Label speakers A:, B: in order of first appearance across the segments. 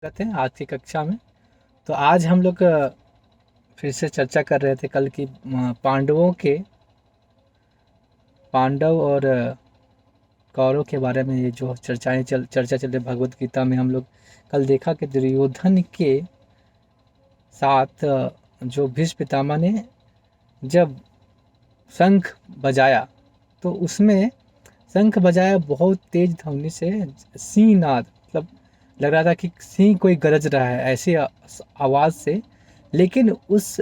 A: स्वागत है आज की कक्षा में। तो आज हम लोग फिर से चर्चा कर रहे थे कल की पांडव और कौरव के बारे में। ये जो चर्चा चल रही भगवत गीता में, हम लोग कल देखा कि दुर्योधन के साथ जो भीष्म पितामह ने जब शंख बजाया, तो उसमें शंख बजाया बहुत तेज ध्वनि से, सिंह नाद, मतलब लग रहा था कि सिंह कोई गरज रहा है ऐसी आवाज़ से। लेकिन उस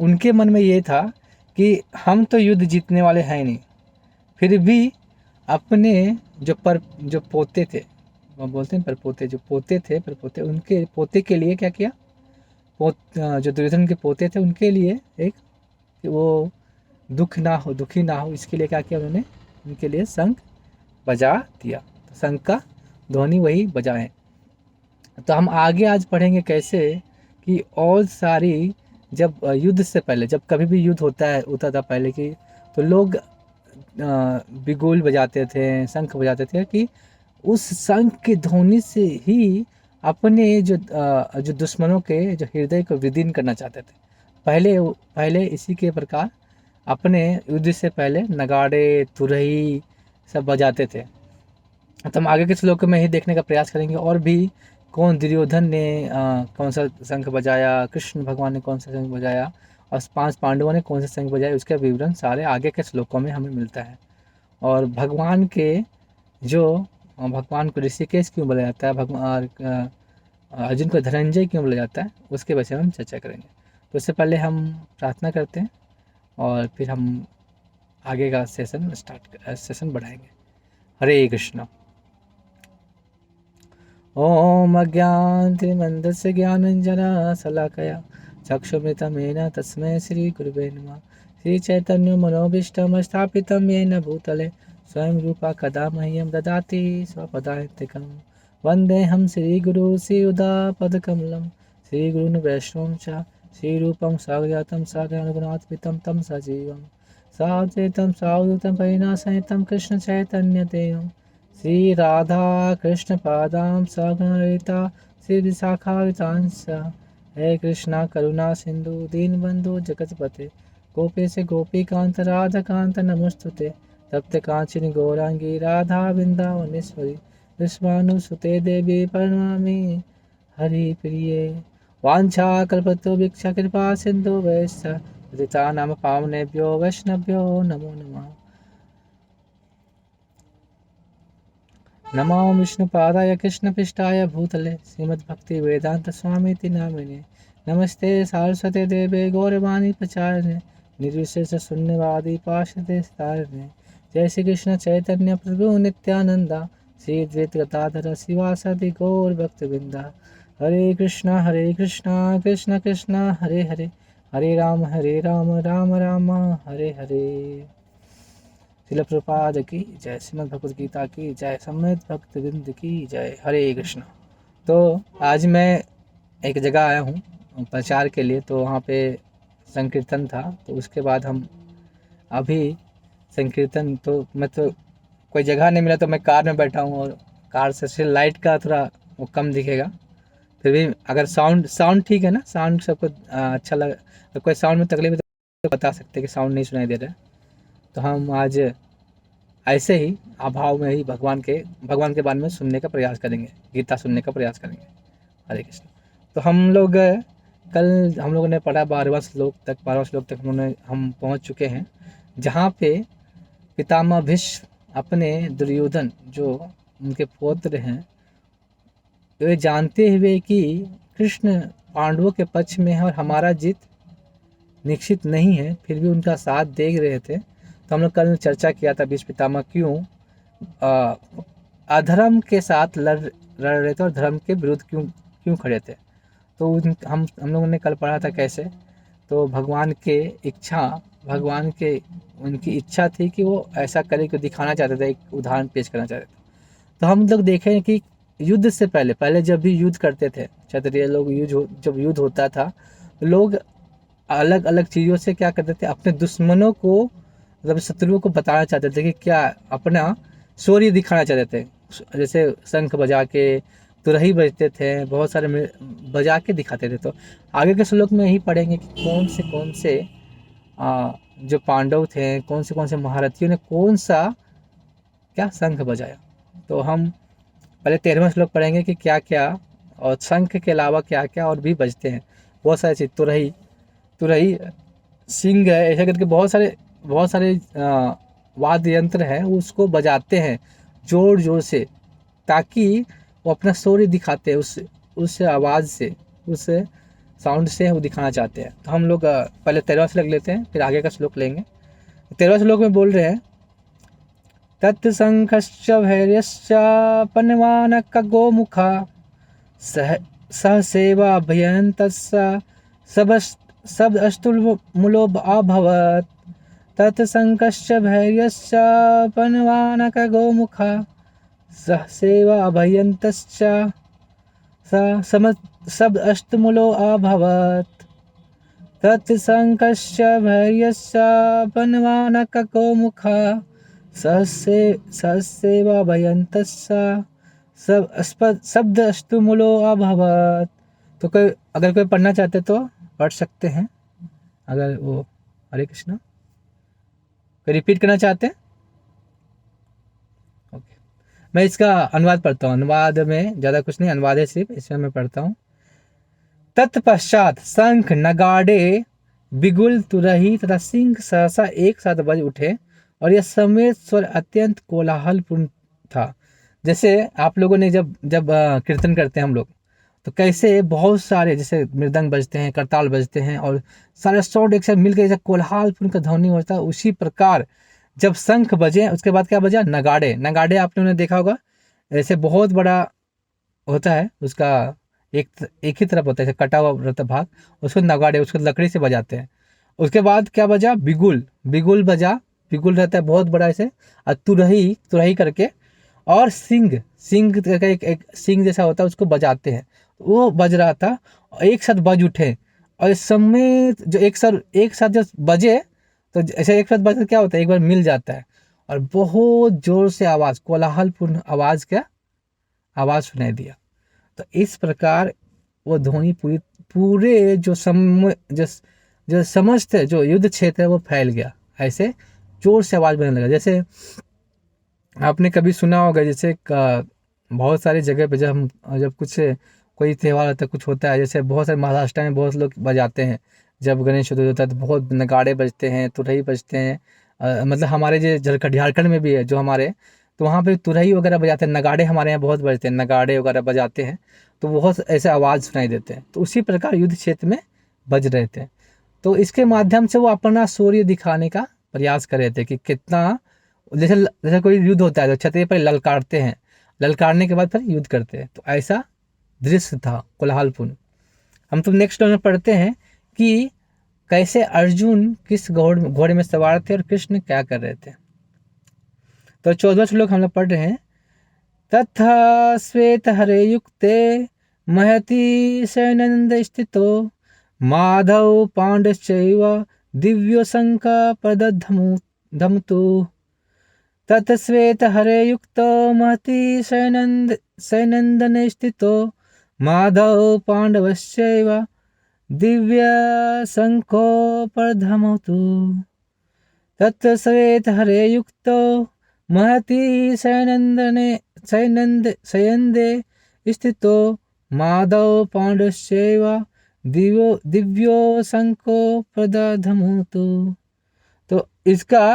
A: उनके मन में ये था कि हम तो युद्ध जीतने वाले हैं नहीं, फिर भी अपने जो पोते थे, वो बोलते हैं परपोते, जो पोते थे परपोते, उनके पोते के लिए क्या किया। जो दुर्योधन के पोते थे उनके लिए एक, कि वो दुखी ना हो, इसके लिए क्या किया उन्होंने, उनके लिए शंख बजा दिया। तो शंख का ध्वनि वही बजाएं। तो हम आगे आज पढ़ेंगे कैसे कि और सारी, जब युद्ध से पहले, जब कभी भी युद्ध होता था पहले की, तो लोग बिगुल बजाते थे, शंख बजाते थे, कि उस शंख की ध्वनि से ही अपने जो दुश्मनों के जो हृदय को विदीर्ण करना चाहते थे। पहले पहले इसी के प्रकार अपने युद्ध से पहले नगाड़े तुरही सब बजाते थे। तो हम आगे के श्लोक में ही देखने का प्रयास करेंगे, और भी कौन, दुर्योधन ने कौन सा शंख बजाया, कृष्ण भगवान ने कौन सा शंख बजाया, और 5 पांडवों ने कौन सा शंख बजाया, उसका विवरण सारे आगे के श्लोकों में हमें मिलता है। और भगवान को ऋषिकेश क्यों बोला जाता है, भगवान अर्जुन को धनंजय क्यों बोला जाता है, उसके विषय में हम चर्चा करेंगे। तो उससे पहले हम प्रार्थना करते हैं और फिर हम आगे का सेशन बढ़ाएंगे। हरे कृष्ण। ॐ अज्ञानतिमिरन्धस्य ज्ञानाञ्जनशलाकया चक्षुरुन्मिलितं तस्मै श्रीगुरुवे नमः। श्रीचैतन्यमनोभीष्टं स्थापितं येन भूतले स्वयं रूपा कदा मह्यं ददाति स्वपदान्तिकं। वन्देऽहं श्रीगुरू श्रीयुतापदकमलं श्रीगुरून् वैष्णवं च श्रीरूपं साग्रजातं साग्रजानुगुणात्मितं तं सजीवं साद्वैतं सावधूतं परिणासहितं कृष्णचैतन्यदेवं श्री राधा कृष्ण पादाम सगणरिता श्री विशाखावितांश। हे कृष्णा करुणा सिंधु दीनबंधु जगतपते गोपेश गोपीकांत राधाकांत नमस्तुते तप्त कांचन गौरांगी राधा वृंदावनेश्वरी विश्वानुसुते देवी प्रणमामि हरि प्रिये। वाञ्छा कल्पतो भिक्षा कृपा सिंधु वैश्च नाम पावनेभ्यो वैष्णव्यो नमो नमः। नमो विष्णुपादाय कृष्णपृष्ठाय भूतले श्रीमद्भक्ति वेदांत स्वामीति नामिने नमस्ते सारस्वते देवे गौरवाणी प्रचारिणे निर्विशेष शून्यवादी पार्षदे तारिणे। जय श्री कृष्ण चैतन्य प्रभु नित्यानंदा श्री द्वैत गदाधर शिवासादि गौर भक्तवृंदा। हरे कृष्णा कृष्ण कृष्ण हरे हरे, हरे राम राम राम हरे हरे। शिल प्रपाद की जय, श्रीमद् भगवद गीता की जय, सम्यक भक्त विंद की जय। हरे कृष्ण। तो आज मैं एक जगह आया हूँ प्रचार के लिए, तो वहाँ पे संकीर्तन था। तो उसके बाद हम अभी संकीर्तन, तो मैं तो कोई जगह नहीं मिला, तो मैं कार में बैठा हूँ, और कार से लाइट का थोड़ा वो कम दिखेगा। फिर भी अगर साउंड ठीक है ना, साउंड सबको अच्छा लगा, तो कोई साउंड में तकलीफ है तो बता सकते हैं कि साउंड नहीं सुनाई दे रहा है। तो हम आज ऐसे ही अभाव में ही भगवान के बारे में सुनने का प्रयास करेंगे, गीता सुनने का प्रयास करेंगे। हरे कृष्ण। तो कल हम लोगों ने पढ़ा 12वां श्लोक तक हम पहुंच चुके हैं, जहाँ पे पितामह भीष्म अपने दुर्योधन, जो उनके पुत्र हैं, वे जानते हुए कि कृष्ण पांडवों के पक्ष में है और हमारा जीत निश्चित नहीं है, फिर भी उनका साथ देख रहे थे। तो हम लोग कल चर्चा किया था भीष्म पितामह क्यों अधर्म के साथ लड़ रहे थे और धर्म के विरुद्ध क्यों खड़े थे। तो हम लोगों ने कल पढ़ा था कैसे, तो उनकी इच्छा थी कि वो ऐसा करे, कि दिखाना चाहते थे, एक उदाहरण पेश करना चाहते थे। तो हम लोग देखें कि युद्ध से पहले जब भी युद्ध करते थे क्षत्रिय लोग, जब युद्ध होता था, तो लोग अलग अलग चीज़ों से क्या करते थे, अपने दुश्मनों को, मतलब शत्रुओं को बताना चाहते थे कि क्या अपना शौर्य दिखाना चाहते थे। जैसे शंख बजा के, तुरही बजते थे, बहुत सारे बजा के दिखाते थे। तो आगे के श्लोक में यही पढ़ेंगे कि कौन से जो पांडव थे, कौन से महारथियों ने कौन सा क्या शंख बजाया। तो हम पहले 13वां श्लोक पढ़ेंगे कि क्या क्या, और शंख के अलावा क्या क्या और भी बजते हैं। बहुत सारी चीज़, तुरही, तुरही सिंह है, ऐसा करके बहुत सारे वाद्य यंत्र है, उसको बजाते हैं जोर जोर से, ताकि वो अपना शौर्य दिखाते हैं उस आवाज़ से, उस साउंड से वो दिखाना चाहते हैं। तो हम लोग पहले 13वां श्लोक लेते हैं, फिर आगे का श्लोक लेंगे। 13वां श्लोक में बोल रहे हैं, तत्संखश्च भैर्यश्च पन्वानक गोमुखा सह सहसेवा भयन्तस्स शब्दस्तुल्यमूलो अभवत्। तत्संकश्च भैर्यश्च पन्वानक गोमुखा सहसेवा अभयन्तश्च शब्दस्तुल्यमूलो अभवत्। तत्संकश्च भैर्यश्च पन्वानक गोमुखा सहसेवा भयन्तश्च शब्द अस्तुमूलो अभवत्। तो कोई अगर कोई पढ़ना चाहते तो पढ़ सकते हैं, अगर वो हरे कृष्णा कोई रिपीट करना चाहते हैं। ओके, मैं इसका अनुवाद पढ़ता हूँ। अनुवाद में ज़्यादा कुछ नहीं, अनुवाद है सिर्फ, इसमें मैं पढ़ता हूँ। तत्पश्चात शंख नगाड़े बिगुल तुरही तथा सिंह सहसा एक साथ बज उठे, और यह समेत स्वर अत्यंत कोलाहलपूर्ण था। जैसे आप लोगों ने जब जब कीर्तन करते हैं हम लोग, तो कैसे बहुत सारे जैसे मृदंग बजते हैं, करताल बजते हैं, और सारे साउंड एक साथ मिलकर जैसे कोलाहलपूर्ण का ध्वनि होता है, उसी प्रकार जब शंख बजे, उसके बाद क्या बजा, नगाड़े। नगाड़े आप लोगों ने देखा होगा, ऐसे बहुत बड़ा होता है उसका, एक ही तरफ होता है, कटा हुआ रहता भाग, उसको नगाड़े, उसको लकड़ी से बजाते हैं। उसके बाद क्या बजा, बिगुल, बिगुल बजा, बिगुल रहता है बहुत बड़ा ऐसे, और तुरही, तुरही करके, और सिंह, सिंह का एक सिंह जैसा होता है, उसको बजाते हैं। वो बज रहा था, और एक साथ बज उठे, और इस समय जो एक साथ जब बजे, तो ऐसे एक साथ बजकर क्या होता है, एक बार मिल जाता है, और बहुत जोर से आवाज़, कोलाहलपूर्ण आवाज़, क्या आवाज़ सुनाई दिया। तो इस प्रकार वो ध्वनि पूरे जो समस्त जो युद्ध क्षेत्र है वो फैल गया, ऐसे जोर से आवाज़ बनने लगा। जैसे आपने कभी सुना होगा, जैसे बहुत सारी जगह पे जब कुछ कोई त्यौहार होता है, कुछ होता है, जैसे बहुत सारे महाराष्ट्र में बहुत लोग बजाते हैं, जब गणेश चतुर्थी होता है तो बहुत नगाड़े बजते हैं, तुरही बजते हैं। मतलब हमारे जो झारखंड में भी है जो हमारे, तो वहाँ पे तुरही वगैरह बजाते हैं, नगाड़े हमारे यहाँ बहुत बजते हैं, नगाड़े वगैरह बजाते हैं, तो बहुत ऐसे आवाज़ सुनाई देते हैं। तो उसी प्रकार युद्ध क्षेत्र में बज रहे थे, तो इसके माध्यम से वो अपना शौर्य दिखाने का प्रयास कर रहे थे कि कितना, जैसे जैसे कोई युद्ध होता है तो छतरी पर ललकारते हैं, ललकारने के बाद फिर युद्ध करते हैं, तो ऐसा दृश्य था कोलाहलपूर्ण। हम तो नेक्स्ट में पढ़ते हैं कि कैसे अर्जुन किस घोड़े में सवार थे और कृष्ण क्या कर रहे थे। तो 14वां श्लोक हम लोग पढ़ रहे हैं, तथा श्वेत हरे युक्ते महति सैनंद स्थितो माधव पांडश्चैव दिव्यो शंका प्रदधमुतु। तत्श्वेत हरे युक्तो महति सैनंदने स्थितो माधव पांडवश्चैव दिव्य शंखो प्रधमतु। तत्श्वेत हरे युक्तो महति सैनंदे स्थितो माधव पांडवश्चैव दिव्यो शंखो प्रदधमतु। तो इसका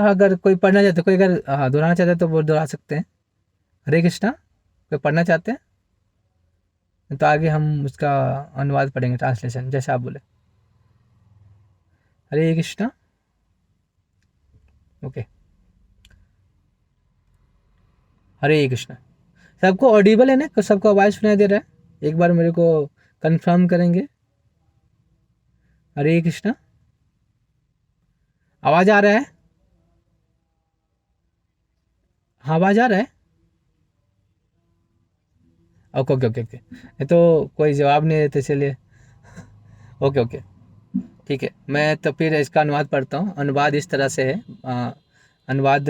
A: अगर कोई पढ़ना चाहते, कोई अगर दोहराना चाहते तो वो दोहरा सकते हैं। हरे कृष्णा, कोई पढ़ना चाहते हैं तो आगे हम उसका अनुवाद पढ़ेंगे, ट्रांसलेशन, जैसे आप बोले। हरे कृष्णा, ओके, हरे कृष्णा। सबको ऑडिबल है ना, सबको आवाज़ सुनाई दे रहा है? एक बार मेरे को कंफर्म करेंगे। हरे कृष्णा, आवाज़ आ रहा है? हाँ, आवाज़ आ रहा है? ओके ओके ओके ओके, ये तो कोई जवाब नहीं देते, चलिए। ओके ओके, ठीक है, मैं तो फिर इसका अनुवाद पढ़ता हूँ। अनुवाद इस तरह से है, अनुवाद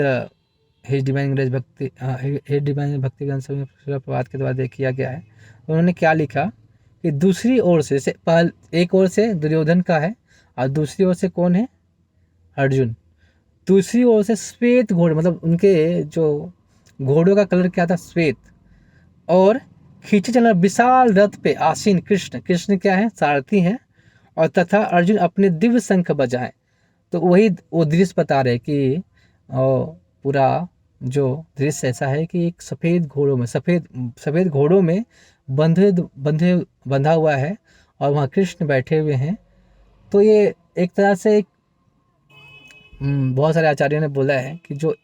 A: हिज डिवाइन अंग्रेज भक्ति हिज डिवाइन भक्ति ग्रंथ में प्रभात के द्वारा किया गया है। उन्होंने क्या लिखा कि दूसरी ओर से एक ओर से दुर्योधन का है और दूसरी ओर से कौन है, अर्जुन। दूसरी ओर से श्वेत घोड़े, मतलब उनके जो घोड़ों का कलर क्या था, श्वेत, और खींचे चलना विशाल रथ पे आसीन कृष्ण, कृष्ण क्या है, सारथी हैं, और तथा अर्जुन अपने दिव्य शंख बजाएं। तो वही वो दृश्य बता रहे कि पूरा जो दृश्य ऐसा है कि एक सफ़ेद घोड़ों में सफ़ेद घोड़ों में बंधा हुआ है और वहाँ कृष्ण बैठे हुए हैं। तो ये एक तरह से बहुत सारे आचार्यों ने बोला है कि जो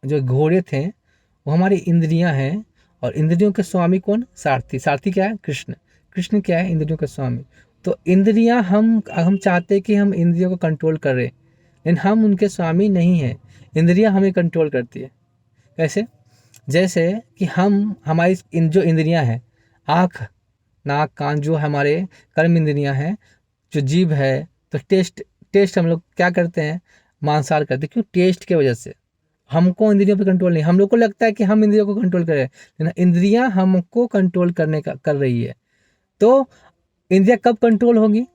A: जो घोड़े थे वो हमारी इंद्रियां हैं, और इंद्रियों के स्वामी कौन, सारथी। सारथी क्या है, कृष्ण। कृष्ण क्या है, इंद्रियों के स्वामी। तो इंद्रियां हम चाहते हैं कि हम इंद्रियों को कंट्रोल करें, लेकिन हम उनके स्वामी नहीं हैं। इंद्रियां हमें कंट्रोल करती है। कैसे, जैसे कि हमारी जो इंद्रियां हैं, आँख, नाक, कान, जो हमारे कर्म इंद्रियां हैं, जो जीभ है, तो टेस्ट हम लोग क्या करते हैं, मांसाहार करते हैं। क्यों, टेस्ट की वजह से। हमको इंद्रियों पे कंट्रोल नहीं, हम लोग को लगता है कि हम इंद्रियों को कंट्रोल करें, लेकिन इंद्रियां हमको कंट्रोल कर रही है। तो इंद्रियां कब कंट्रोल होगी,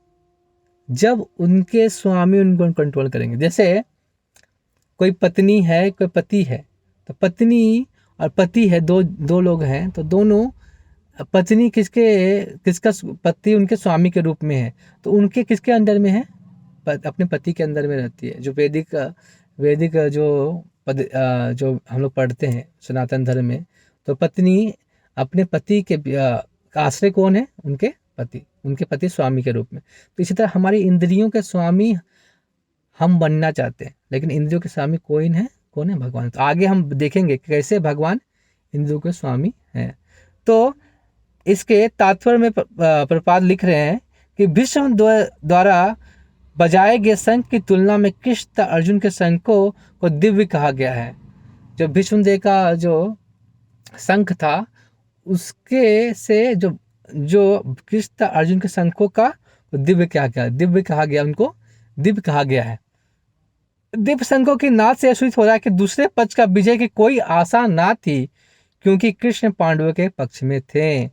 A: जब उनके स्वामी उनको कंट्रोल करेंगे। जैसे कोई पत्नी है, कोई पति है, तो पत्नी और पति है, दो लोग हैं, तो दोनों, पत्नी किसका पति उनके स्वामी के रूप में है, तो उनके किसके अंडर में है, अपने पति के अंदर में रहती है। जो वैदिक जो हम लोग पढ़ते हैं सनातन धर्म में, तो पत्नी अपने पति के आश्रय कौन है, उनके पति स्वामी के रूप में। तो इसी तरह हमारी इंद्रियों के स्वामी हम बनना चाहते हैं, लेकिन इंद्रियों के स्वामी कौन है, भगवान। तो आगे हम देखेंगे कैसे भगवान इंद्रियों के स्वामी हैं। तो इसके तात्पर्य में प्रपाद लिख रहे हैं कि भीष्म द्वारा बजाए गए शंख की तुलना में कृष्ण तथा अर्जुन के शंखों को दिव्य कहा गया है। जो भीष्म देव का जो शंख था, उसके से जो कृष्ण तथा अर्जुन के शंखों का दिव्य कहा गया, उनको दिव्य कहा गया है। दिव्य शंखों की नाद से सूचित हो रहा है कि दूसरे पक्ष का विजय की कोई आशा ना थी, क्योंकि कृष्ण पांडवों के पक्ष में थे।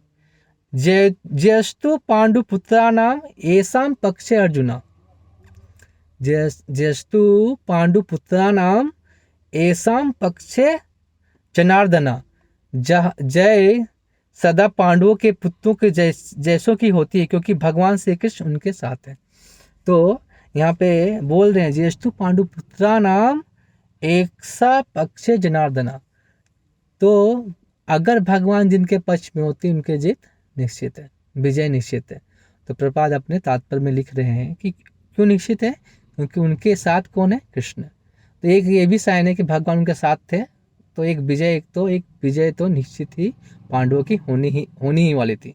A: ज्येष्ठु पांडु पुत्रा नाम एसाम पक्षे अर्जुना, ज्येष्ठु पांडु पुत्रा नाम एसाम पक्षे जनार्दना। जय सदा पांडवों के पुत्रों के जैसों की होती है, क्योंकि भगवान श्री कृष्ण उनके साथ है। तो यहाँ पे बोल रहे हैं ज्येष्ठु पांडु पुत्रा नाम एकसा पक्षे जनार्दना। तो अगर भगवान जिनके पक्ष में होती है, उनके जीत निश्चित है, विजय निश्चित है। तो प्रपाद अपने तात्पर्य में लिख रहे हैं कि क्यों निश्चित है, क्योंकि उनके साथ कौन है, कृष्ण। तो एक ये भी साइन है कि भगवान उनके साथ थे, तो एक विजय तो निश्चित ही पांडवों की होनी ही वाली थी।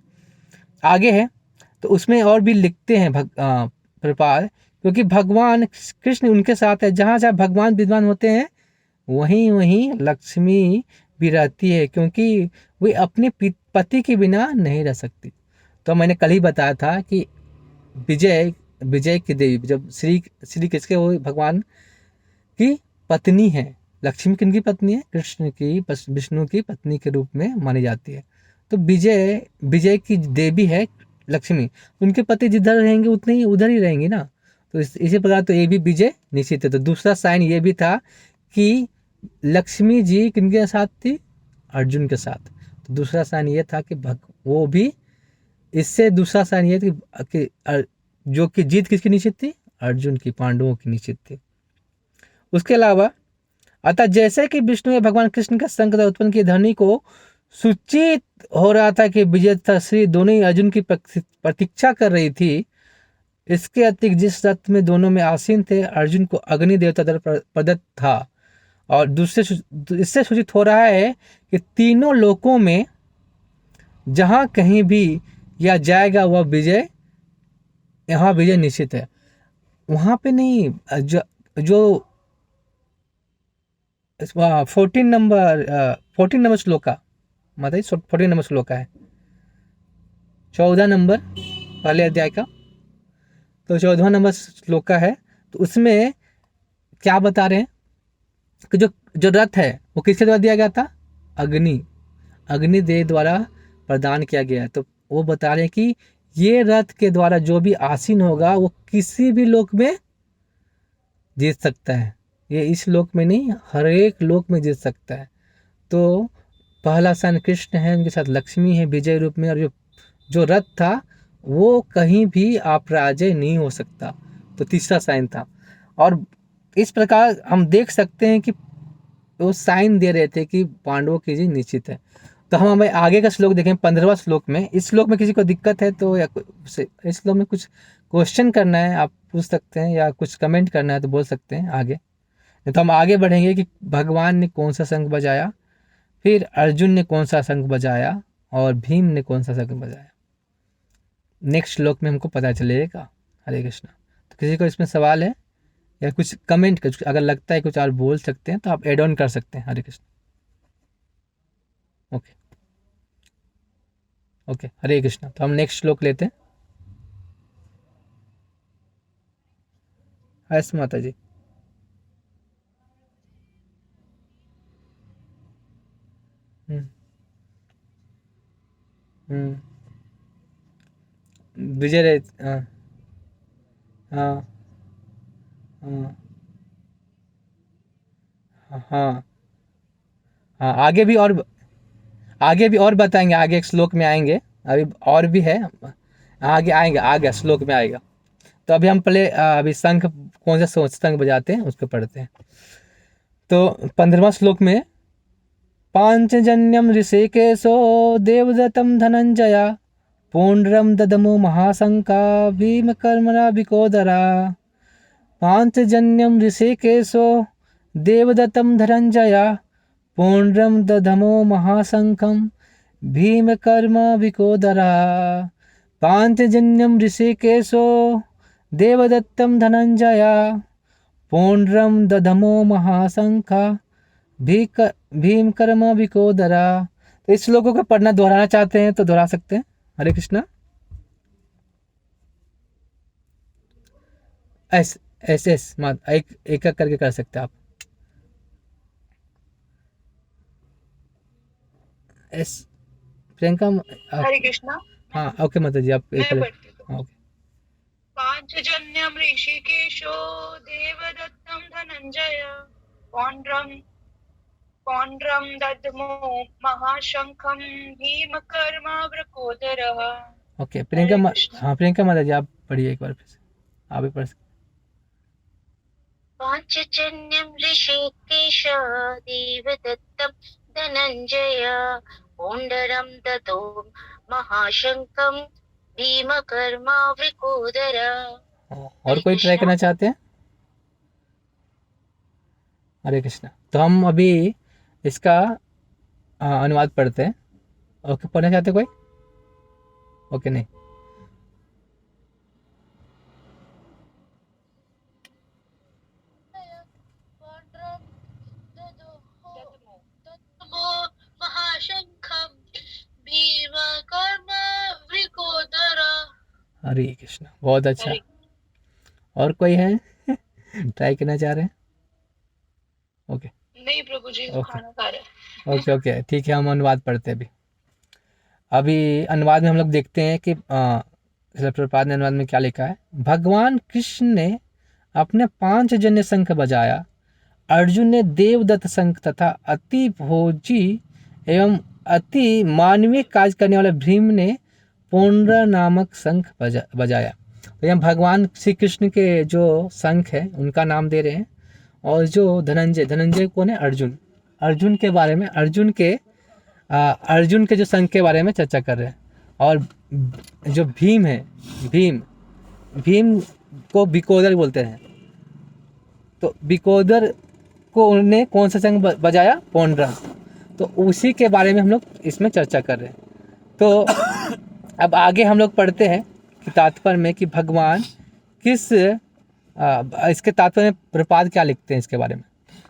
A: आगे है, तो उसमें और भी लिखते हैं प्रपाद, क्योंकि भगवान कृष्ण उनके साथ है, जहाँ जहाँ भगवान विद्वान होते हैं वहीं वहीं लक्ष्मी भी रहती है, क्योंकि वे अपने पति के बिना नहीं रह सकती। तो मैंने कल ही बताया था कि विजय की देवी जब श्री किसके, वो भगवान की पत्नी है। लक्ष्मी किनकी पत्नी है, कृष्ण की, विष्णु की पत्नी के रूप में मानी जाती है। तो विजय की देवी है लक्ष्मी, उनके पति जिधर रहेंगे उतने ही उधर ही रहेंगे ना। तो इसी प्रकार तो ये भी विजय निश्चित है। तो दूसरा साइन ये भी था कि लक्ष्मी जी किनके साथ थी, अर्जुन के साथ। तो दूसरा साइन ये था कि वो भी, इससे दूसरा साइन ये था कि जो कि जीत किसकी निश्चित थी, अर्जुन की, पांडवों की निश्चित थी। उसके अलावा अतः जैसे कि विष्णु ने भगवान कृष्ण का शंख उत्पन्न की ध्वनि को सूचित हो रहा था कि विजय तथा श्री दोनों ही अर्जुन की प्रतीक्षा कर रही थी, इसके अतिरिक्त जिस रथ में दोनों में आसीन थे, अर्जुन को अग्नि देवता द्वारा प्रदत्त था। और इससे सूचित हो रहा है कि तीनों लोकों में जहां कहीं भी यह जाएगा वह विजय, यहाँ विजय निश्चित है। वहां पे नहीं, जो 14 नंबर श्लोका, मतलब 14 नंबर श्लोका है, 14 नंबर पहले अध्याय का, तो 14वां नंबर श्लोका है। तो उसमें क्या बता रहे हैं कि जो जो रथ है वो किसके द्वारा दिया गया था? अग्निदेव द्वारा प्रदान किया गया है। तो वो बता रहे हैं कि ये रथ के द्वारा जो भी आसीन होगा वो किसी भी लोक में जीत सकता है। ये इस लोक में नहीं, हर एक लोक में जीत सकता है। तो पहला सन कृष्ण है, उनके साथ लक्ष्मी है विजय रूप में, और जो जो रथ था वो कहीं भी अपराजय नहीं हो सकता। तो तीसरा साइन था। और इस प्रकार हम देख सकते हैं कि वो साइन दे रहे थे कि पांडवों की जीत निश्चित है। तो हम हमें आगे का श्लोक देखें, 15वां श्लोक में। इस श्लोक में किसी को दिक्कत है तो, या इस श्लोक में कुछ क्वेश्चन करना है आप पूछ सकते हैं, या कुछ कमेंट करना है तो बोल सकते हैं आगे। नहीं तो हम आगे बढ़ेंगे कि भगवान ने कौन सा शंख बजाया, फिर अर्जुन ने कौन सा शंख बजाया, और भीम ने कौन सा शंख बजाया। नेक्स्ट श्लोक में हमको पता चलेगा। हरे कृष्णा। तो किसी को इसमें सवाल है या कुछ कमेंट कर, अगर लगता है कुछ और बोल सकते हैं तो आप एड ऑन कर सकते हैं। हरे कृष्ण। ओके ओके, हरे कृष्णा। तो हम नेक्स्ट श्लोक लेते हैं। हर्ष माता जी। हम्म हम्म, विजय रहे। हाँ हाँ हाँ हाँ हाँ हाँ, आगे भी और बताएंगे, आगे एक श्लोक में आएंगे। अभी और भी है, आगे आएंगे, आगे श्लोक में आएगा। तो अभी हम पहले अभी शंख कौन सा शंख बजाते हैं उसको पढ़ते हैं। तो 15वां श्लोक में, पांचजन्यम ऋषिकेशो देवदत्तम धनंजया पुण्ड्रम ददमो महाशंका भीमकर्मणा विकोदरा। पांचजन्यम ऋषिकेशो देवदत्तम धनंजया पुण्ड्रम दधमो महाशंखम भीमकर्म विकोदरा। पांचजन्यम ऋषिकेशो देवदत्तम धनंजया पुण्ड्रम दधमो महाशंखा भीमकर्म विकोदरा। तो इस श्लोकों को पढ़ना दोहराना चाहते हैं तो दोहरा सकते हैं। हरे कृष्णा। एस एस एस मत एक एक करके कर सकते हैं आप। एस प्रियंका
B: हरे कृष्णा।
A: हाँ ओके माता जी, आप एक
B: मैं
A: कर।
B: पढ़ती हूँ।
A: हाँ ओके।
B: पांचजन्यम ऋषिकेशो देवदत्तम धनंजय पौंड्रम पौंड्रम दद्मो महाशंखम भीमकर्मावृकोदरः।
A: ओके प्रियंका
B: हरे कृष्णा।
A: हाँ प्रियंका माता जी, आप पढ़िए एक बार फिर से, आप भी पढ़ सकते।
B: पांचजन्यम ऋषिकेश देवदत्तम धनंजय पौंडरम ददो महाशंखम भीमकर्मावृकोदरः।
A: और
B: हरे
A: कोई ट्राई
B: कृष्णा।
A: करना चाहते हैं? हरे कृष्णा। तो हम अभी इसका अनुवाद पढ़ते हैं। ओके, पढ़ना चाहते कोई? ओके नहीं।
B: महाशंखम भीमकर्मावृकोदरः।
A: हरे कृष्णा, बहुत अच्छा।
B: हरे।
A: और कोई है ट्राई करना चाह रहे हैं? ओके
B: नहीं प्रभु जी,
A: ओके
B: खाना खा रहे हैं।
A: ओके ओके, ठीक है, हम अनुवाद पढ़ते हैं अभी। अभी अनुवाद में हम लोग देखते हैं कि शिला प्रभुपाद ने अनुवाद में क्या लिखा है। भगवान कृष्ण ने अपने 5 जन्य शंख बजाया। अर्जुन ने देवदत्त शंख तथा अति भोजी एवं अति मानवीय कार्य करने वाले भीम ने पुण्र नामक शंख बजाया। तो यहाँ भगवान श्री कृष्ण के जो शंख है उनका नाम दे रहे हैं। और जो धनंजय कौन है? अर्जुन। अर्जुन के जो शंख के बारे में चर्चा कर रहे हैं। और जो भीम है, भीम भीम को बिकोदर बोलते हैं। तो बिकोदर को उन्होंने कौन सा शंख बजाया? पौंड्रम। तो उसी के बारे में हम लोग इसमें चर्चा कर रहे हैं। तो अब आगे हम लोग पढ़ते हैं कि तात्पर्य में कि भगवान किस इसके तात्पर्य में प्रपाद क्या लिखते हैं इसके बारे में।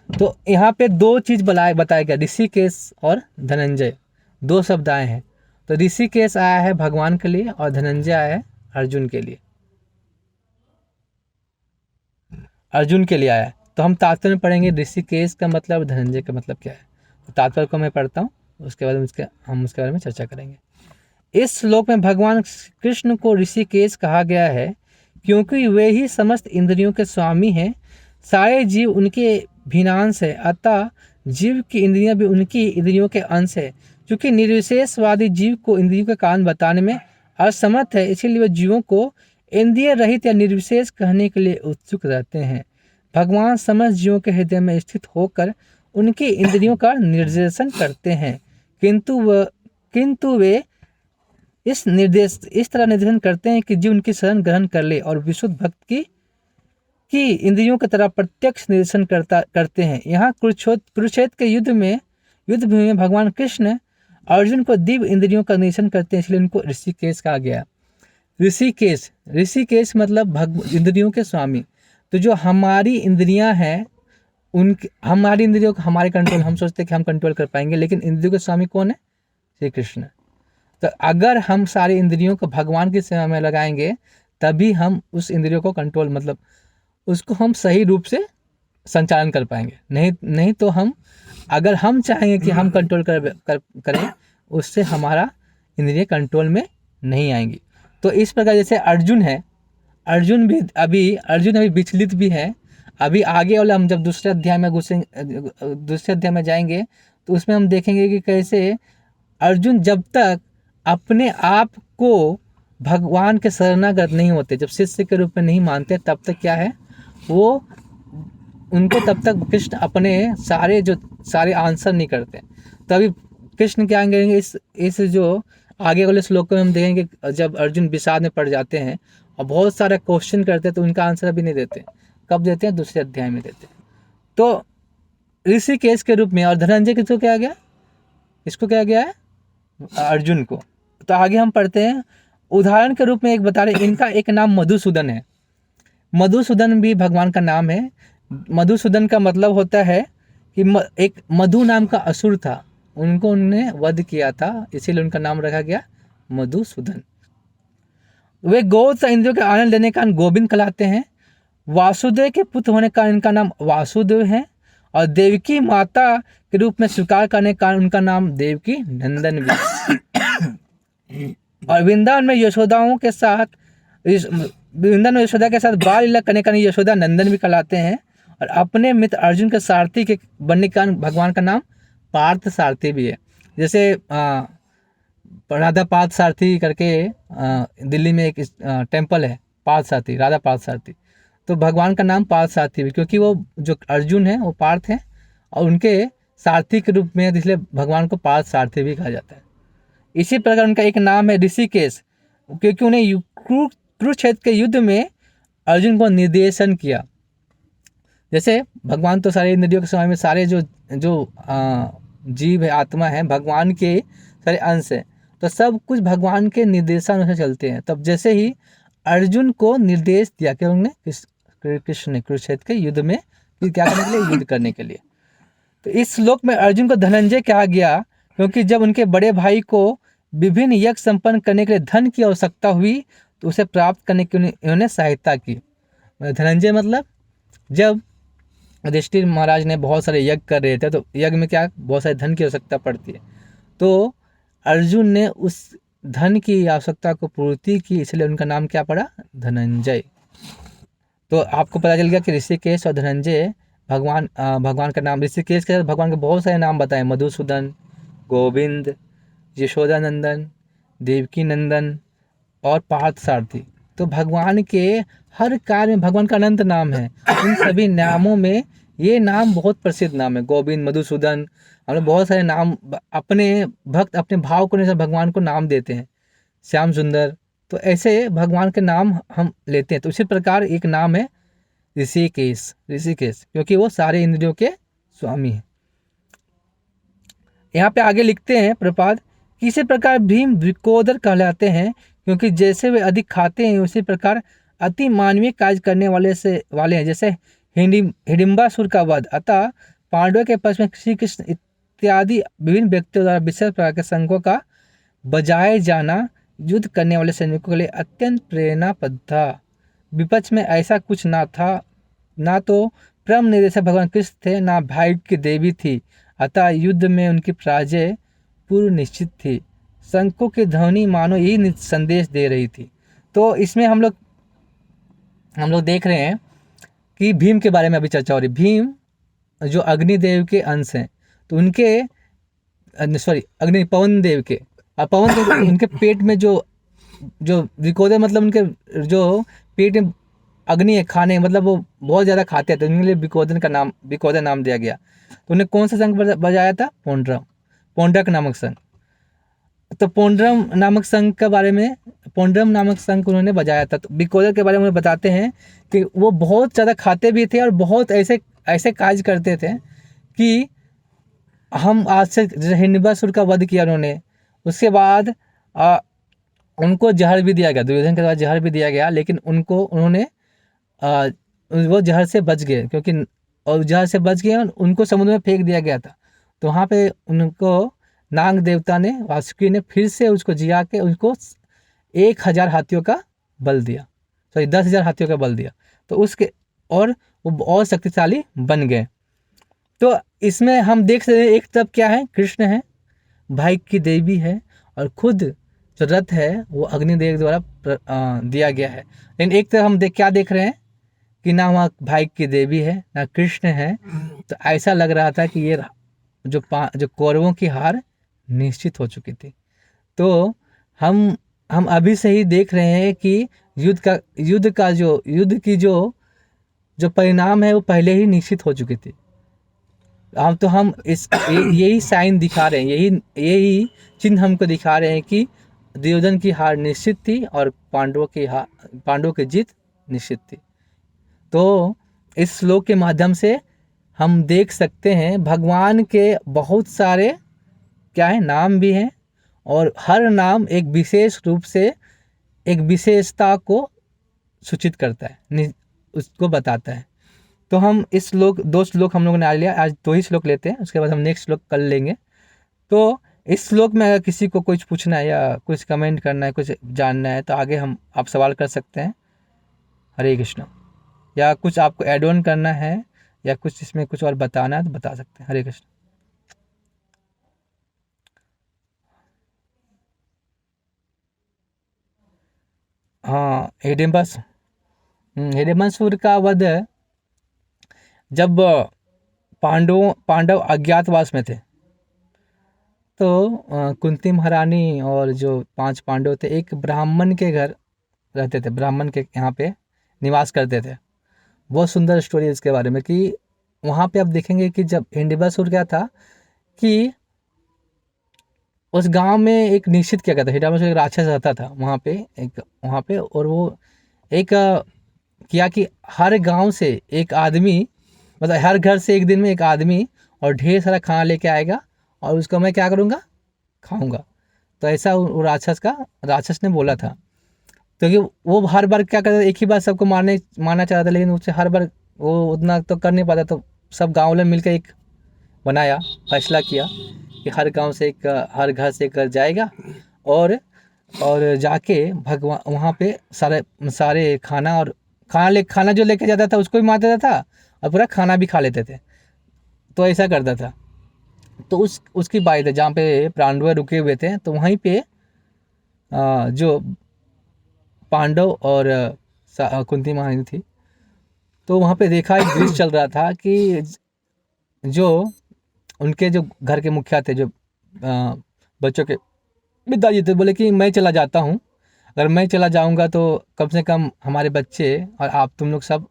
A: तो यहाँ पे 2 चीज़ बताया गया, ऋषिकेश और धनंजय, 2 शब्द आए हैं। तो ऋषिकेश आया है भगवान के लिए और धनंजय आया है अर्जुन के लिए। अर्जुन के लिए आया है। तो हम तात्पर्य में पढ़ेंगे ऋषिकेश का मतलब, धनंजय का मतलब क्या है। तो तात्पर्य को मैं पढ़ता हूँ, उसके बाद हम उसके बारे में चर्चा करेंगे। इस श्लोक में भगवान कृष्ण को ऋषिकेश कहा गया है क्योंकि वे ही समस्त इंद्रियों के स्वामी हैं। सारे जीव उनके भिन्नांश है, अतः जीव की इंद्रियां भी उनकी इंद्रियों के अंश है। क्योंकि निर्विशेषवादी जीव को इंद्रियों के कारण बताने में असमर्थ है, इसीलिए वे जीवों को इंद्रिय रहित या निर्विशेष कहने के लिए उत्सुक रहते हैं। भगवान समस्त जीवों के हृदय में स्थित होकर उनकी इंद्रियों का निर्देशन करते हैं, किंतु वे इस तरह निर्देशन करते हैं कि जीव उनकी शरण ग्रहण कर ले और विशुद्ध भक्त की इंद्रियों की तरह प्रत्यक्ष निर्देशन करते हैं। यहाँ कुरुक्षेत्र के युद्ध भूमि में भगवान कृष्ण अर्जुन को दिव्य इंद्रियों का निर्देशन करते हैं, इसलिए उनको ऋषिकेश कहा गया। ऋषिकेश मतलब इंद्रियों के स्वामी। तो जो हमारी इंद्रियां हैं, हमारी इंद्रियों को हमारे कंट्रोल, हम सोचते हैं कि हम कंट्रोल कर पाएंगे, लेकिन इंद्रियों के स्वामी कौन है? श्री कृष्ण। तो अगर हम सारी इंद्रियों को भगवान की सेवा में लगाएंगे तभी हम उस इंद्रियों को कंट्रोल, मतलब उसको हम सही रूप से संचालन कर पाएंगे। नहीं तो अगर हम चाहेंगे कि हम कंट्रोल करें, उससे हमारा इंद्रिय कंट्रोल में नहीं आएंगी। तो इस प्रकार जैसे अर्जुन अभी विचलित भी है। अभी आगे वाला हम जब दूसरे अध्याय में जाएंगे तो उसमें हम देखेंगे कि कैसे अर्जुन जब तक अपने आप को भगवान के शरणागत नहीं होते, जब शिष्य के रूप में नहीं मानते, तब तक क्या है, वो उनको तब तक कृष्ण अपने सारे आंसर नहीं करते। तभी कृष्ण क्या करेंगे, इस जो आगे वाले श्लोक में हम देखेंगे, जब अर्जुन विषाद में पड़ जाते हैं और बहुत सारे क्वेश्चन करते हैं तो उनका आंसर भी नहीं देते। कब देते हैं? दूसरे अध्याय में देते हैं। तो ऋषिकेश के रूप में, और धनंजय किसको क्या गया? इसको क्या गया है? अर्जुन को। तो आगे हम पढ़ते हैं। उदाहरण के रूप में एक बता रहे, इनका एक नाम मधुसूदन है। मधुसूदन भी भगवान का नाम है। मधुसूदन का मतलब होता है कि एक मधु नाम का असुर था, उनको उन्होंने वध किया था, इसीलिए उनका नाम रखा गया मधुसूदन। वे गौ तथा इंद्रियों के आनंद लेने का गोविंद कहलाते हैं। वासुदेव के पुत्र होने का इनका नाम वासुदेव है, और देवकी माता के रूप में स्वीकार करने का उनका नाम देवकी नंदन भी। और वृंदावन में यशोदा के साथ बाल लीला करने का यशोदा नंदन भी कहलाते हैं। और अपने मित्र अर्जुन के सारथी के बनने का भगवान का नाम पार्थ सारथी भी है। जैसे राधा पार्थ सारथी करके दिल्ली में एक टेम्पल है, पार्थ सारथी, राधा पार्थ सारथी। तो भगवान का नाम पार्थ सारथी भी, क्योंकि वो जो अर्जुन है वो पार्थ है और उनके सारथी के रूप में, इसलिए भगवान को पार्थ सारथी भी कहा जाता है। इसी प्रकार उनका एक नाम है ऋषिकेश, क्योंकि उन्हें कुरुक्षेत्र के युद्ध में अर्जुन को निर्देशन किया। जैसे भगवान तो सारे इंद्रियों के समय में सारे जो जीव है, आत्मा है, भगवान के सारे अंश है, तो सब कुछ भगवान के निर्देशानुसार से चलते हैं। तब जैसे ही अर्जुन को निर्देश दिया कि उन्होंने कृष्ण ने कुरुक्षेत्र के युद्ध में क्या करने के लिए, युद्ध करने के लिए। तो इस श्लोक में अर्जुन को धनंजय कहा गया क्योंकि जब उनके बड़े भाई को विभिन्न यज्ञ संपन्न करने के लिए धन की आवश्यकता हुई तो उसे प्राप्त करने की उन्होंने सहायता की। धनंजय मतलब जब युधिष्ठिर महाराज ने बहुत सारे यज्ञ कर रहे थे, तो यज्ञ में क्या, बहुत सारे धन की आवश्यकता पड़ती है, तो अर्जुन ने उस धन की आवश्यकता को पूर्ति की, इसलिए उनका नाम क्या पड़ा, धनंजय। तो आपको पता चल गया कि ऋषिकेश और धनंजय भगवान का नाम। ऋषिकेश के साथ भगवान के बहुत सारे नाम बताए, मधुसूदन, गोविंद, यशोदा नंदन, देवकी नंदन और पार्थ सारथी। तो भगवान के हर कार्य में भगवान का अनंत नाम है। इन सभी नामों में ये नाम बहुत प्रसिद्ध नाम है, गोविंद, मधुसूदन। हम लोग बहुत सारे नाम अपने भक्त अपने भाव को अनुसार भगवान को नाम देते हैं, श्याम सुंदर। तो ऐसे भगवान के नाम हम लेते हैं। तो इसी प्रकार एक नाम है ऋषिकेश, क्योंकि वो सारे इंद्रियों के स्वामी हैं। यहाँ पे आगे लिखते हैं प्रपाद, इसी प्रकार भीम विकोदर कहलाते हैं क्योंकि जैसे वे अधिक खाते हैं उसी प्रकार अति मानवीय कार्य करने वाले हैं, जैसे हिडिंबासुर का वध। अतः पांडवों के पक्ष में श्री कृष्ण इत्यादि विभिन्न व्यक्तियों द्वारा विशेष प्रकार के संघों का बजाए जाना युद्ध करने वाले सैनिकों के लिए अत्यंत प्रेरणाप्रद था। विपक्ष में ऐसा कुछ ना था, ना तो परम निर्देशक भगवान कृष्ण थे, ना भाग्य की देवी थी, अतः युद्ध में उनकी पराजय पूर्व निश्चित थी। शंखों की ध्वनि मानो यही संदेश दे रही थी। तो इसमें हम लोग देख रहे हैं कि भीम के बारे में अभी चर्चा हो रही। भीम जो अग्निदेव के अंश हैं, तो उनके अग्नि पवन देव के, और पवन देव उनके पेट में जो विकोदर, मतलब उनके जो पेट में अग्नि है खाने, मतलब वो बहुत ज़्यादा खाते थे, उनके लिए विकोदर नाम दिया गया। तो उन्हें कौन सा शंख बजाया था? पौंड्रक नामक शंख। तो पौंड्रम नामक शंख उन्होंने बजाया था। तो विकोदर के बारे में बताते हैं कि वो बहुत ज़्यादा खाते भी थे और बहुत ऐसे कार्य करते थे कि हम आज से हिरण्यवासुर का वध किया उन्होंने। उसके बाद उनको जहर भी दिया गया, दुर्योधन के द्वारा जहर भी दिया गया, लेकिन उन्होंने वो जहर से बच गए, और उनको समुद्र में फेंक दिया गया था। तो वहाँ पे उनको नाग देवता ने, वासुकी ने फिर से उसको जिया के उनको 1000 हाथियों का बल दिया, 10,000 हाथियों का बल दिया। तो उसके और वो और शक्तिशाली बन गए। तो इसमें हम देख सकते हैं, एक तरफ क्या है? कृष्ण है, भाई की देवी है, और खुद जो रथ है वो अग्निदेव द्वारा दिया गया है। लेकिन एक तरफ हम क्या देख रहे हैं कि ना वहाँ भाई की देवी है, ना कृष्ण है। तो ऐसा लग रहा था कि ये जो कौरवों की हार निश्चित हो चुकी थी। तो हम अभी से ही देख रहे हैं कि युद्ध की जो परिणाम है वो पहले ही निश्चित हो चुकी थी। हम यही साइन दिखा रहे हैं, यही चिन्ह हमको दिखा रहे हैं कि दुर्योधन की हार निश्चित थी और पांडवों की जीत निश्चित थी। तो इस श्लोक के माध्यम से हम देख सकते हैं भगवान के बहुत सारे क्या है नाम भी हैं, और हर नाम एक विशेष रूप से एक विशेषता को सूचित करता है, उसको बताता है। तो हम इस 2 श्लोक हम लोगों ने लिया, आज 2 ही श्लोक लेते हैं, उसके बाद हम नेक्स्ट श्लोक कर लेंगे। तो इस श्लोक में अगर किसी को कुछ पूछना है या कुछ कमेंट करना है, कुछ जानना है, तो आगे आप सवाल कर सकते हैं। हरे कृष्ण। या कुछ आपको ऐड ऑन करना है या कुछ इसमें कुछ और बताना है तो बता सकते हैं। हरे कृष्ण। हाँ, हिरण्यवासुर का वध जब पांडव अज्ञातवास में थे, तो कुंती महारानी और जो 5 पांडव थे एक ब्राह्मण के घर रहते थे, ब्राह्मण के यहाँ पे निवास करते थे। बहुत सुंदर स्टोरी है इसके बारे में कि वहाँ पे आप देखेंगे कि जब हिरण्यवासुर क्या था कि उस गांव में एक निश्चित किया गया था, हिरण्यवासुर एक राक्षस रहता था वहाँ पे, और वो एक किया कि हर गांव से एक आदमी, मतलब हर घर से एक दिन में एक आदमी और ढेर सारा खाना लेके आएगा और उसको मैं क्या करूँगा? खाऊंगा। तो ऐसा वो राक्षस ने बोला था। क्योंकि वो हर बार क्या करता था, एक ही बार सबको मारना चाहता था, लेकिन उससे हर बार वो उतना तो कर नहीं पाता। तो सब गाँव वाले मिलकर एक फैसला किया कि हर घर से एक घर जाएगा और जाके भगवान वहाँ पे सारे खाना जो लेके जाता था उसको भी मार देता था और पूरा खाना भी खा लेते थे। तो ऐसा करता था। तो उसकी बात है जहाँ पे पांडव रुके हुए थे, तो वहीं पे जो पांडव और कुंती महारानी थी, तो वहाँ पे देखा एक दृश्य चल रहा था कि जो उनके जो घर के मुखिया थे, जो बच्चों के पिताजी थे, बोले कि मैं चला जाता हूँ, अगर मैं चला जाऊँगा तो कम से कम हमारे बच्चे और तुम लोग सब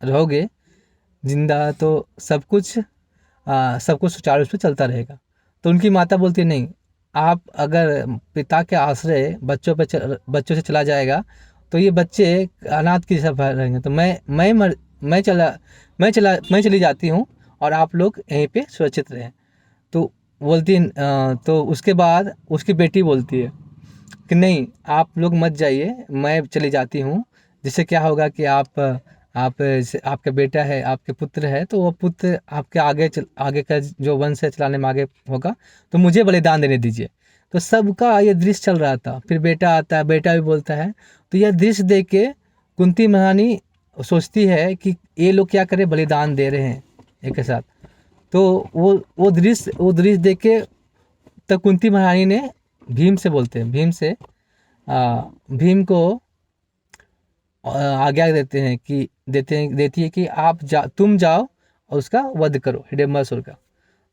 A: रहोगे जिंदा, तो सब कुछ सुचारू रूप से चलता रहेगा। तो उनकी माता बोलती है नहीं, आप अगर पिता के आश्रय बच्चों से चला जाएगा तो ये बच्चे अनाथ की तरह रहेंगे। तो मैं चली जाती हूँ और आप लोग यहीं पे सुरक्षित रहें। तो तो उसके बाद उसकी बेटी बोलती है कि नहीं, आप लोग मत जाइए, मैं चली जाती हूँ। जिससे क्या होगा कि आपका बेटा है, आपके पुत्र है, तो वो पुत्र आपके आगे का जो वंश है चलाने में आगे होगा, तो मुझे बलिदान देने दीजिए। तो सबका ये दृश्य चल रहा था। फिर बेटा आता है, बेटा भी बोलता है। तो यह दृश्य देख के कुंती महारानी सोचती है कि ये लोग क्या करें, बलिदान दे रहे हैं एक के साथ। तो वो दृश्य देख के तब कुंती महारानी ने भीम से बोलते हैं, भीम को आज्ञा देती है कि तुम जाओ और उसका वध करो, हिडिंबासुर का।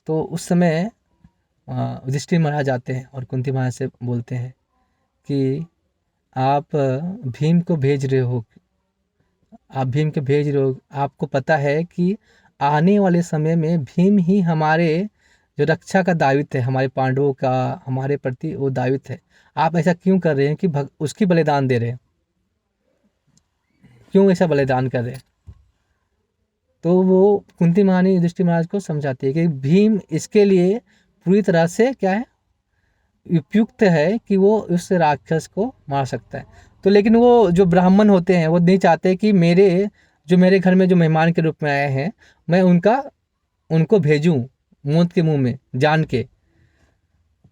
A: तो उस समय युधिष्ठिर महाराज आते हैं और कुंती महाराज से बोलते हैं कि आप भीम को भेज रहे हो, आपको पता है कि आने वाले समय में भीम ही हमारे जो रक्षा का दायित्व है, हमारे पांडवों का हमारे प्रति वो दायित्व है। आप ऐसा क्यों कर रहे हैं कि उसकी बलिदान दे रहे हैं, क्यों ऐसा बलिदान कर रहे हैं? तो वो कुंती महारानी युधिष्ठिर महाराज को समझाती है कि भीम इसके लिए पूरी तरह से क्या है, उपयुक्त है कि वो उस राक्षस को मार सकता है। तो लेकिन वो जो ब्राह्मण होते हैं वो नहीं चाहते कि मेरे घर में जो मेहमान के रूप में आए हैं, मैं उनको भेजूं मौत के मुंह में जान के।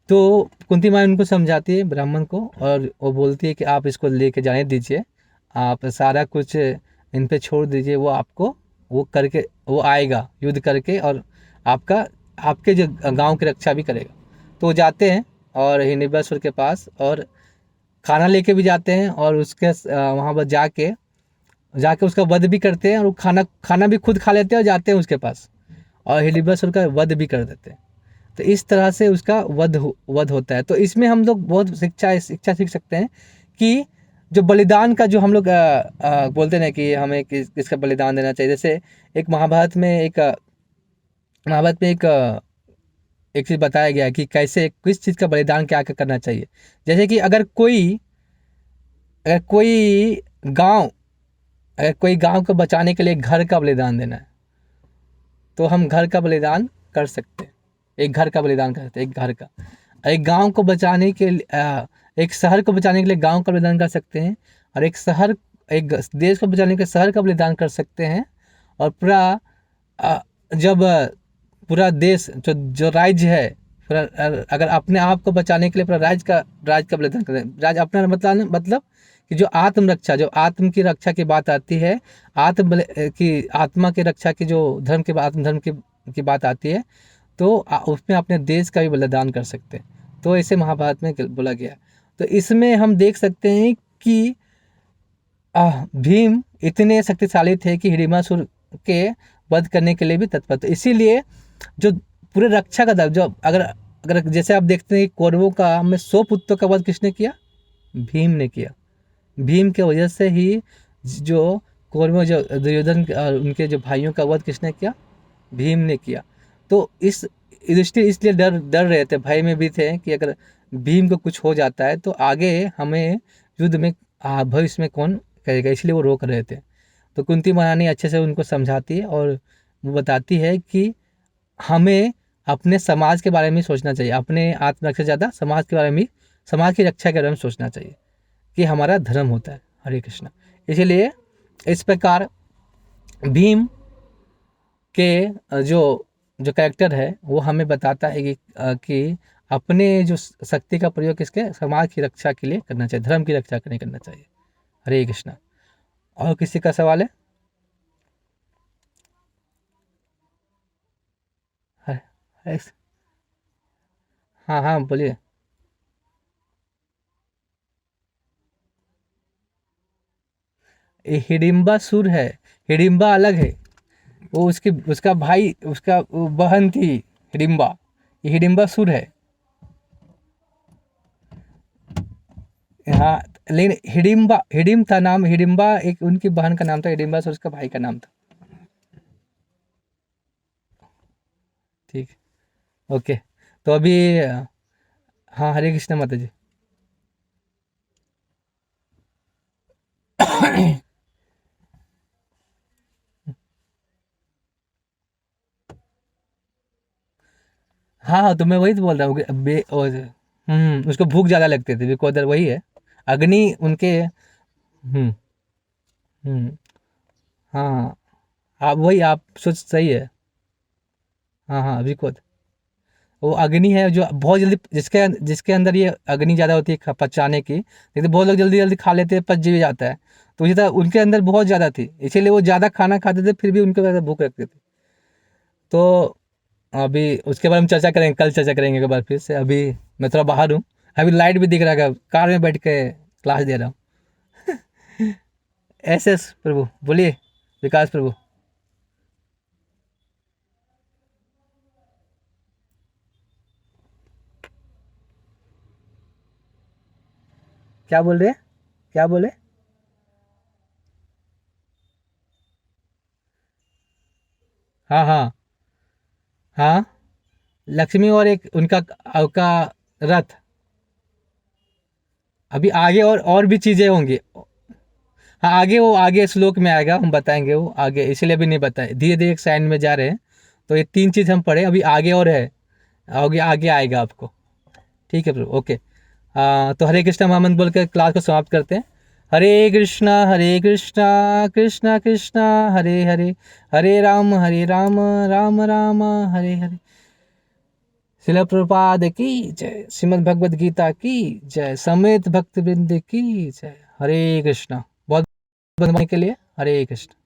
A: तो कुंती माँ उनको समझाती है ब्राह्मण को, और वो बोलती है कि आप इसको लेके जाने दीजिए, आप सारा कुछ इन पे छोड़ दीजिए, वो आपको वो आएगा युद्ध करके और आपके जो गांव की रक्षा भी करेगा। तो वो जाते हैं और हिडिंबासुर के पास, और खाना लेके भी जाते हैं, और उसके वहाँ पर जाके जाके उसका वध भी करते हैं, और वो खाना खाना भी खुद खा लेते हैं और जाते हैं उसके पास, और हिडिंबासुर का वध भी कर देते हैं। तो इस तरह से उसका वध होता है। तो इसमें हम लोग बहुत शिक्षा सीख सकते हैं कि जो बलिदान का जो हम लोग बोलते हैं ना कि हमें किसका बलिदान देना चाहिए। जैसे एक महाभारत में एक चीज़ बताया गया है कि कैसे किस चीज़ का बलिदान क्या क्या करना चाहिए। जैसे कि अगर कोई गांव अगर कोई गांव को बचाने के लिए घर का बलिदान देना है, तो हम घर का बलिदान कर सकते हैं। एक घर का बलिदान कर सकते हैं, एक घर का। एक गांव को बचाने के लिए एक शहर को बचाने के लिए गांव का बलिदान कर सकते हैं, और एक देश को बचाने के लिए शहर का बलिदान कर सकते हैं। और जब पूरा देश जो राज्य है, पूरा अगर अपने आप को बचाने के लिए पूरा राज्य का बलिदान करें। राज्य अपना मतलब कि जो आत्म की रक्षा की बात आती है, आत्मा की रक्षा की जो आत्म धर्म की बात आती है, तो उसमें अपने देश का भी बलिदान कर सकते हैं। तो ऐसे महाभारत में बोला गया। तो इसमें हम देख सकते हैं कि भीम इतने शक्तिशाली थे कि हिडिंबासुर के वध करने के लिए भी तत्पर थे। इसीलिए जो पूरे रक्षा का जो अगर अगर जैसे आप देखते हैं कि कौरवों का में 100 पुत्रों का वध किसने किया? भीम ने किया। भीम के वजह से ही जो कौरवों जो दुर्योधन और उनके जो भाइयों का वध किसने किया? भीम ने किया। तो इस युधिष्ठिर इसलिए डर रहे थे, भय में भी थे कि अगर भीम को कुछ हो जाता है तो आगे हमें युद्ध में भविष्य में कौन करेगा, इसलिए वो रोक रहे थे। तो कुंती महारानी अच्छे से उनको समझाती है और वो बताती है कि हमें अपने समाज के बारे में सोचना चाहिए, अपने आत्मरक्षा से ज़्यादा समाज की रक्षा के बारे में सोचना चाहिए कि हमारा धर्म होता है। हरे कृष्णा। इसीलिए इस प्रकार भीम के जो कैरेक्टर है वो हमें बताता है कि अपने जो शक्ति का प्रयोग किसके समाज की रक्षा के लिए करना चाहिए, धर्म की रक्षा के लिए करना चाहिए। हरे कृष्णा। और किसी का सवाल है? है- हाँ हाँ बोलिए। ये हिडिंबा सुर है, हिडिंबा अलग है। वो उसका भाई, उसका वो बहन थी हिडिंबा। ये हिडिंबा सुर है। हाँ, लेकिन हिडिम था नाम, हिडिंबा एक उनकी बहन का नाम था, हिडिंबा सुर उसका भाई का नाम था। ठीक। ओके। तो अभी हाँ, हरे कृष्ण माता जी। हाँ हाँ, तो मैं वही तो बोल रहा हूँ कि उसको भूख ज़्यादा लगती थी, विकोदर वही है। अग्नि उनके। हम्म। हम्म। हाँ, आप वही आप सोच सही है। हाँ हाँ, विकोद। वो अग्नि है जो बहुत जल्दी, जिसके जिसके अंदर ये अग्नि ज़्यादा होती है पचाने की, लेकिन बहुत लोग जल्दी जल्दी खा लेते हैं, पच भी जाता है। तो इसी तरह उनके अंदर बहुत ज़्यादा थी, इसीलिए वो ज़्यादा खाना खाते थे, फिर भी उनको ज़्यादा भूख लगती थी। तो अभी उसके बारे में चर्चा करेंगे, कल चर्चा करेंगे एक बार फिर से। अभी मैं थोड़ा बाहर हूँ, अभी लाइट भी दिख रहा है, कार में बैठ के क्लास दे रहा हूँ। एस प्रभु बोलिए, विकास प्रभु। क्या बोल रहे हैं, क्या बोले? हाँ हाँ हाँ, लक्ष्मी और एक उनका रथ। अभी आगे और भी चीजें होंगी। हाँ, आगे वो आगे श्लोक में आएगा, हम बताएंगे वो आगे, इसलिए अभी नहीं बताए, धीरे धीरे एक साइड में जा रहे हैं। तो ये 3 चीज हम पढ़े, अभी आगे और है, आगे आगे आएगा आपको। ठीक है प्रभु, ओके। तो हरे कृष्णा महामंत्र बोल के क्लास को समाप्त करते हैं। हरे कृष्णा कृष्णा कृष्णा हरे हरे, हरे राम राम राम हरे हरे। शिला प्रभुपाद की जय, श्रीमद् भगवद गीता की जय, समेत भक्त वृंद की जय। हरे कृष्णा। बहुत बहुत के लिए हरे कृष्ण।